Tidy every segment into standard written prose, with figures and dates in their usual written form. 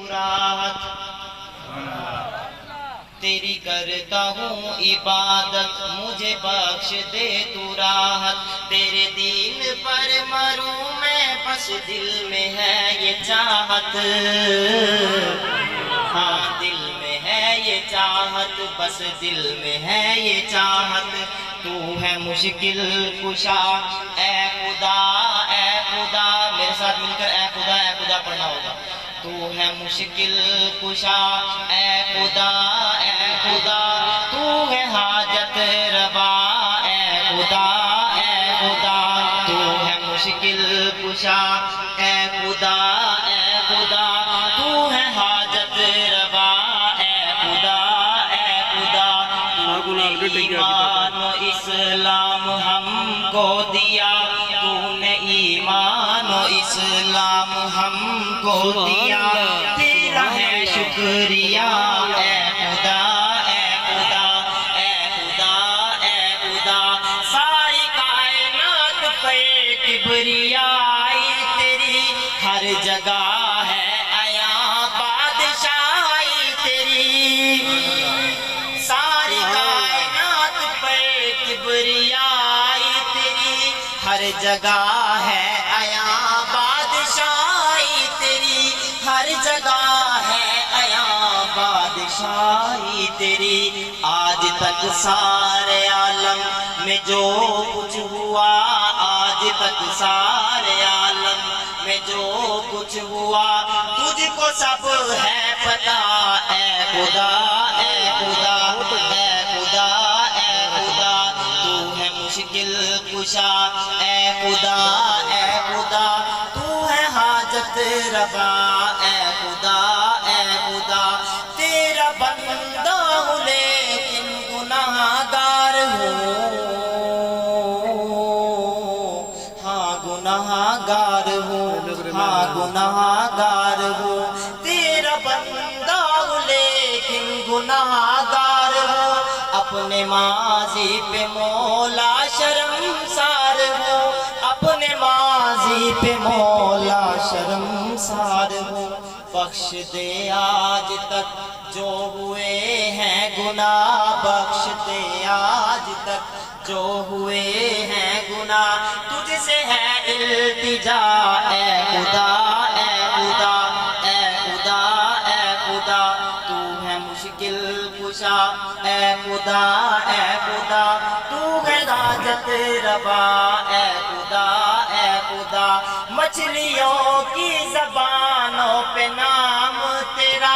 راحت تیری کرتا ہوں عبادت مجھے بخش دے تو راحت تیرے دین پر مروں میں بس دل میں ہے یہ چاہت ہاں دل میں ہے یہ چاہت بس دل میں ہے یہ چاہت تو ہے مشکل کشا اے خدا میرے ساتھ مل کر اے خدا پڑھنا ہوگا تو ہے مشکل کشا اے خدا تو ہے حاجت روا اے خدا تو ہے مشکل کشا اے خدا تو ہے حاجت روا اے خدا تو نے ایمان و اسلام ہم کو دیا تو نے ایمان و اسلام ہم کو دیا تیرا ہے شکریہ اے خدا ساری کائنات پہ کبریائی تیری ہر جگہ ہے آیا بادشاہی تیری ساری کائنات پہ کبریائی تیری ہر جگہ ہے آیا بادشاہی تیری ہر جگہ ہے آیا بادشاہی تیری آج تک سارے عالم میں جو کچھ ہوا آج تک سارے عالم میں جو کچھ ہوا تجھ کو سب ہے پتا اے خدا تو ہے مشکل کشا اے خدا تو ہے حاجت روا اے خدا تیرا بندہ ہوں لیکن گناہ گار ہوں ہاں گناہ گار ہوں تیرا بندہ ہوں لیکن گناہ گار ہوں اپنے ماضی پہ مولا شرمسار ہوں اپنے ماضی پہ مولا شرمسار ہوں بخش دے آج تک جو ہوئے ہیں گناہ بخش دے آج تک جو ہوئے ہیں گناہ تجھ سے ہے التجا اے خدا تو ہے مشکل کشا اے خدا تو ہے حاجت روا اے خدا مچھلیوں کی زبانوں پہ نام تیرا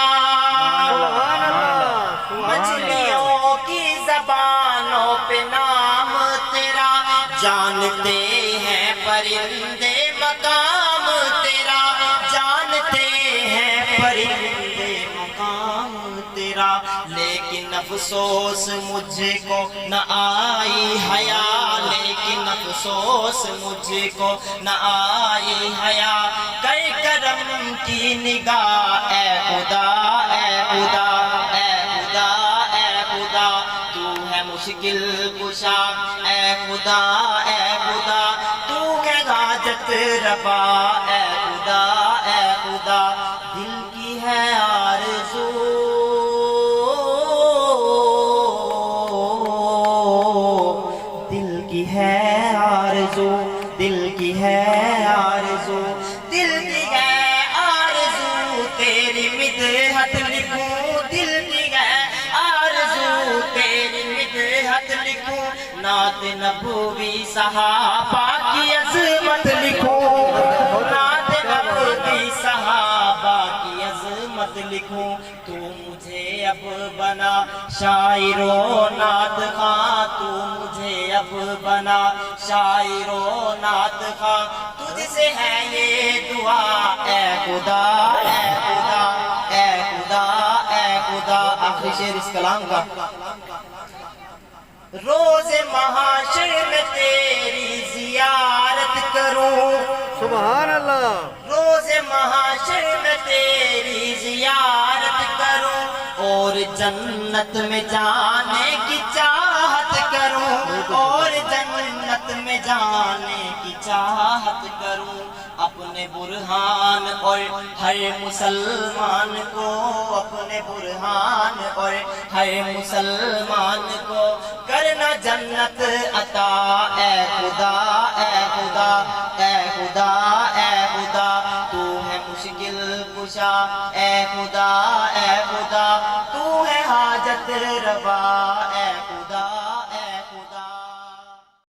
مچھلیوں کی زبانوں پہ نام تیرا جانتے ہیں پرندے مقام تیرا جانتے ہیں پرندے مقام تیرا لیکن افسوس مجھ کو نہ آئی حیا لیکن افسوس مجھ کو نہ آئی حیا کئی کرم کی نگاہ اے خدا تو ہے مشکل کشا اے خدا تو ہے حاجت روا اے خدا دل کی ہے آرزو دل کی ہے آرزو تیری مدحت لکھوں دل کی ہے آرزو تیری مدحت لکھوں نعت نبوی صحابہ کی عظمت لکھوں نعت نبوی صحابہ کی عظمت لکھوں تو مجھے اب بنا شاعر و نعت خواں تو مجھے اب بنا شاعر و نعت خواں تجھ سے ہے یہ دعا اے خدا آخری شعر اس کلام کا روز محاشر میں تیری زیارت کروں سبحان اللہ روز محاشر میں تیری زیارت کروں اور جنت میں جانے کی چاہت کروں اور جنت میں جانے کی چاہت کروں اپنے برہان اور ہر مسلمان کو، اپنے برہان اور ہر مسلمان کو کرنا جنت عطا، اے خدا اے خدا اے خدا اے خدا، تو ہے مشکل کشا، اے خدا اے خدا، تو ہے حاجت روا،